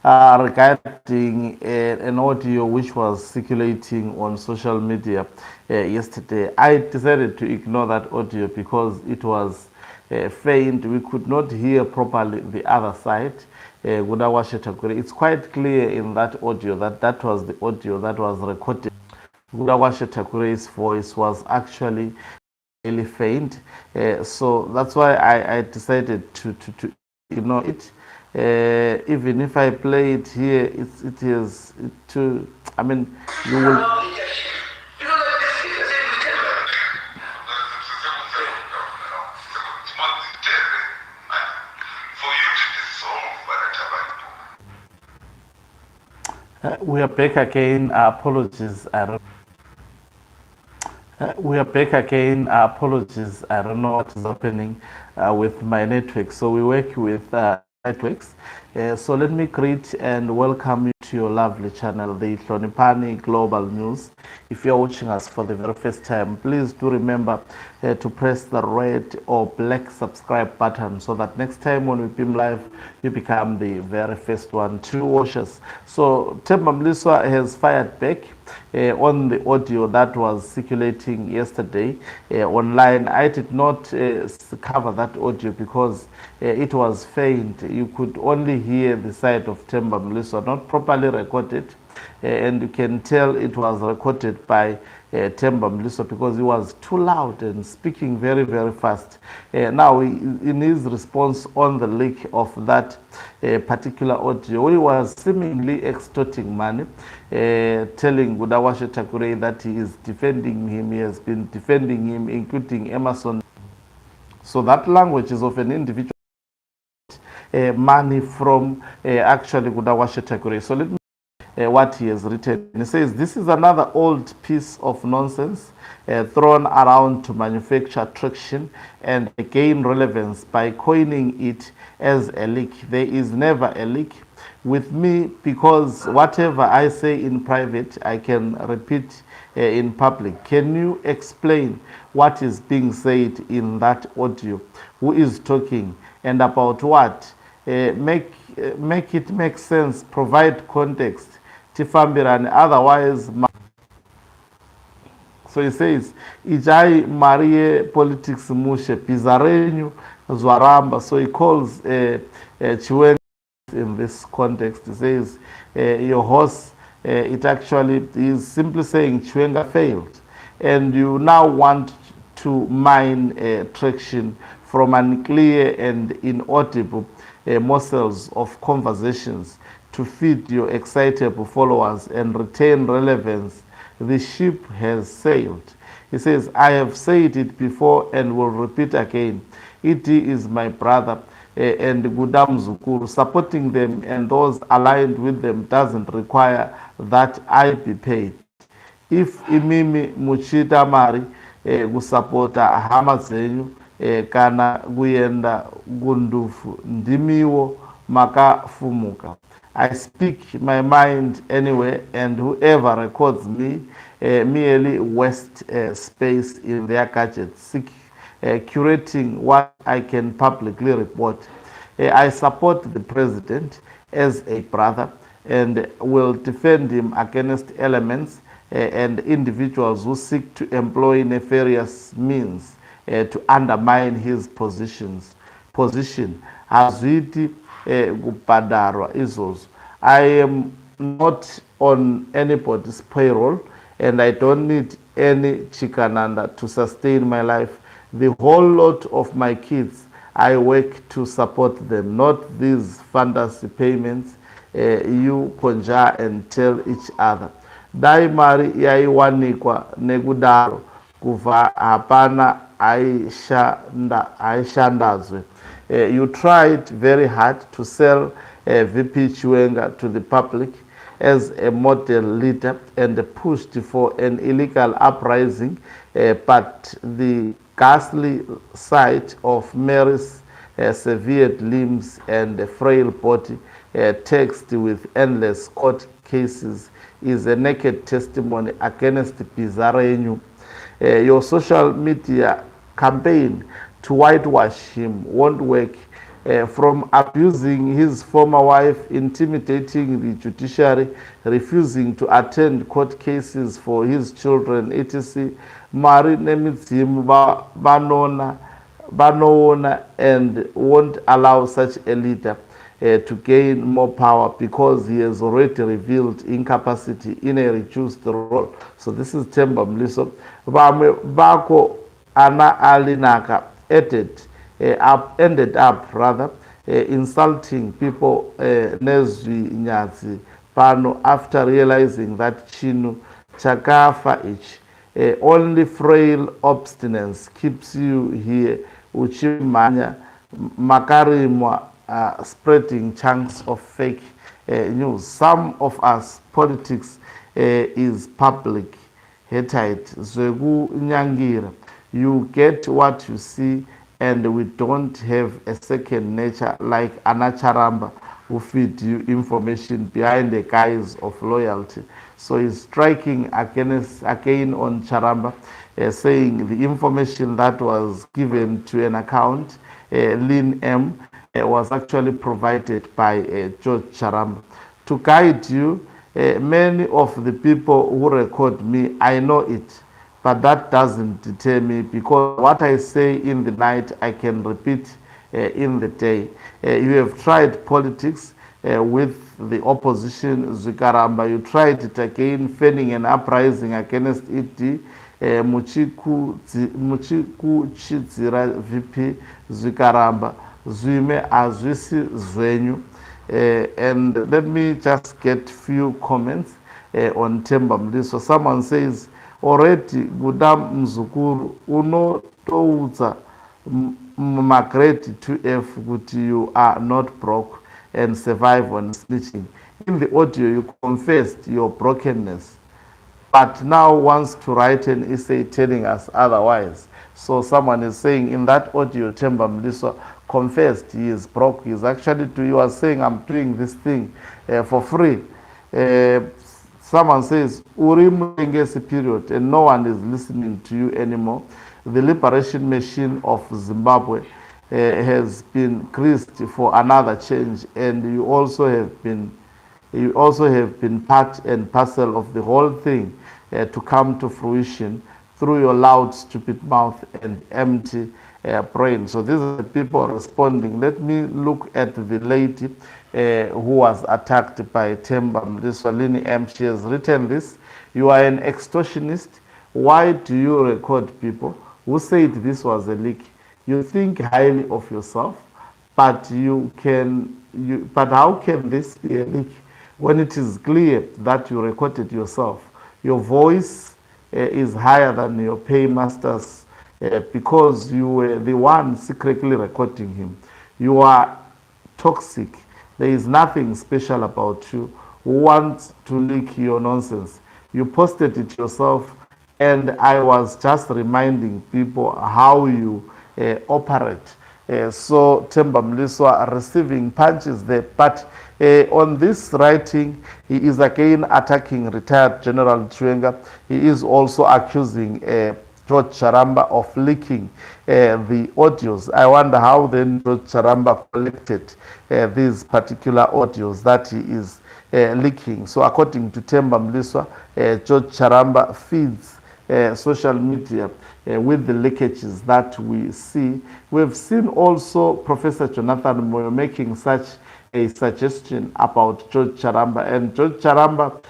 regarding an audio which was circulating on social media yesterday. I decided to ignore that audio because it was faint. We could not hear properly the other side. It's quite clear in that audio that that was the audio that was recorded. Gudawashe Takure's voice was actually really faint. So that's why I decided to ignore it. Even if I play it here, it is to, I mean, you will. We are back again. Apologies. We are back again. Apologies. I don't know what is happening with my network. So we work with networks. So let me greet and welcome you to your lovely channel, the Hlonipani Global News. If you're watching us for the very first time, please do remember to press the red or black subscribe button so that next time when we beam live, you become the very first one to watch us. So Temba Mliswa has fired back on the audio that was circulating yesterday online. I did not cover that audio because it was faint. You could only hear the side of Temba Mliswa, not properly recorded, and you can tell it was recorded by Temba Mliswa because he was too loud and speaking very, very fast. Now, in his response on the leak of that particular audio, he was seemingly extorting money, telling Gudawashe Takure that he is defending him, he has been defending him, including Emerson. So that language is of an individual money from actually Gudawashe Takure. So let me what he has written. He says, this is another old piece of nonsense thrown around to manufacture traction and gain relevance by coining it as a leak. There is never a leak with me because whatever I say in private, I can repeat in public. Can you explain what is being said in that audio? Who is talking and about what? Make it make sense, provide context. Tifambirani, otherwise. So he says, Ijai Marie politics mushe pizarenyu zwaramba. So he calls Chiwenga in this context. He says, your horse, it actually is simply saying Chiwenga failed. And you now want to mine traction from unclear and inaudible morsels of conversations to feed your excitable followers and retain relevance. The ship has sailed. He says, I have said it before and will repeat again. ED is my brother and Gudam Zukuru. Supporting them and those aligned with them doesn't require that I be paid. If imimi muchita mari kusapota hama zenyu kana kuyenda gundufu ndimiwo makafumuka. I speak my mind anyway, and whoever records me merely wastes space in their gadgets, curating what I can publicly report. I support the president as a brother and will defend him against elements and individuals who seek to employ nefarious means to undermine his position. Azwiti kupadarwa izos. I am not on anybody's payroll and I don't need any chikananda to sustain my life. The whole lot of my kids, I work to support them, not these fantasy payments you conjure and tell each other. Dai mari yaiwanikwa negudaro kuva hapana aishandazwe. You tried very hard to sell VP Chiwenga to the public as a model leader and pushed for an illegal uprising, but the ghastly sight of Mary's severed limbs and a frail body taxed with endless court cases is a naked testimony against Pizarenyu. Your social media campaign to whitewash him won't work. from abusing his former wife, intimidating the judiciary, refusing to attend court cases for his children, etc. Mari nemidzimu banona and won't allow such a leader to gain more power because he has already revealed incapacity in a reduced role. So this is Temba Mliswa. Bako Ana Alinaka ended up rather insulting people nezwi nyazi pano after realizing that chinu chakafa ich only frail obstinance keeps you here uchimanya makarimwa spreading chunks of fake news. Some of us politics is public hatite zwegu nyangira. You get what you see, and we don't have a second nature like Anacharamba who feed you information behind the guise of loyalty. So he's striking again on Charamba, saying the information that was given to an account, Lin M, was actually provided by George Charamba. To guide you, many of the people who record me, I know it. But that doesn't deter me because what I say in the night, I can repeat in the day. You have tried politics with the opposition, Zikaramba. You tried it again, fanning an uprising against it. Muchiku Chizira VP Zikaramba. Zwime Azwisi Zwenyu. And let me just get few comments on Temba Mliswa. Someone says, already Gudam Mzukuru unotoudza magrade 2F kuti you are not broke and survive on snitching. In the audio you confessed your brokenness, but now wants to write an essay telling us otherwise. So someone is saying in that audio Temba Mliswa confessed he is broke. He is actually he was saying I'm doing this thing for free. Someone says, Urimengesi period, and no one is listening to you anymore. The liberation machine of Zimbabwe has been greased for another change, and you also have been part and parcel of the whole thing to come to fruition through your loud, stupid mouth and empty brain. So these are the people responding. Let me look at the lady who was attacked by Temba Mliswa. Lini M. She has written this. You are an extortionist. Why do you record people? Who said this was a leak? You think highly of yourself, but but how can this be a leak when it is clear that you recorded yourself? Your voice is higher than your paymasters because you were the one secretly recording him. You are toxic. There is nothing special about you. Who wants to leak your nonsense? You posted it yourself, and I was just reminding people how you operate. So Temba Mliswa receiving punches there. But on this writing, he is again attacking retired General Chiwenga. He is also accusing George Charamba of leaking the audios. I wonder how then George Charamba collected these particular audios that he is leaking. So according to Temba Mliswa, George Charamba feeds social media with the leakages that we see. We've seen also Professor Jonathan Moyo making such a suggestion about George Charamba, and George Charamba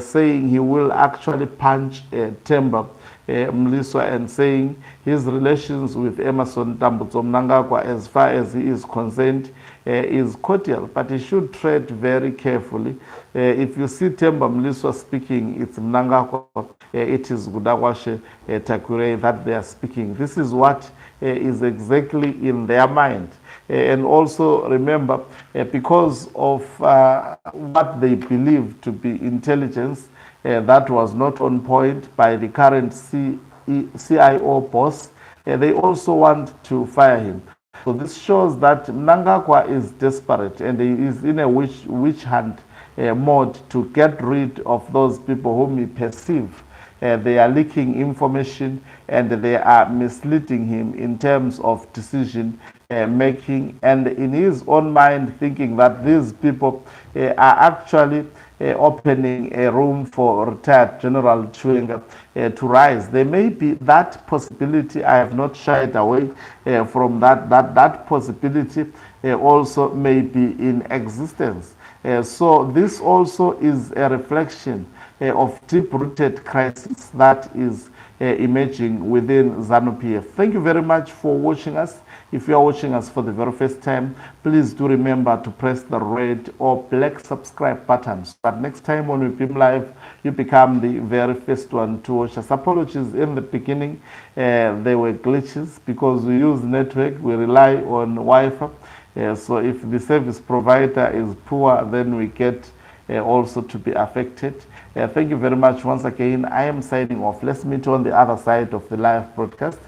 saying he will actually punch Temba Mliswa and saying his relations with Emerson Tambutso Mnangagwa, as far as he is concerned, is cordial, but he should tread very carefully. If you see Temba Mliswa speaking, it's Mnangagwa, it is Gudawashe Takure that they are speaking. This is what is exactly in their mind. And also remember, because of what they believe to be intelligence, that was not on point by the current CIO boss, they also want to fire him. So this shows that Mnangagwa is desperate and he is in a witch hunt mode to get rid of those people whom he perceives they are leaking information, and they are misleading him in terms of decision making, and in his own mind thinking that these people are actually opening a room for retired General Chiwenga to rise. There may be that possibility. I have not shied away from that possibility also may be in existence. So this also is a reflection of deep-rooted crisis that is emerging within ZANU PF. Thank you very much for watching us. If you are watching us for the very first time, please do remember to press the red or black subscribe button so that next time when we beam live, you become the very first one to watch us. Apologies in the beginning, there were glitches because we use network, we rely on Wi-Fi. So if the service provider is poor, then we get also to be affected. Thank you very much once again. I am signing off. Let's meet on the other side of the live broadcast.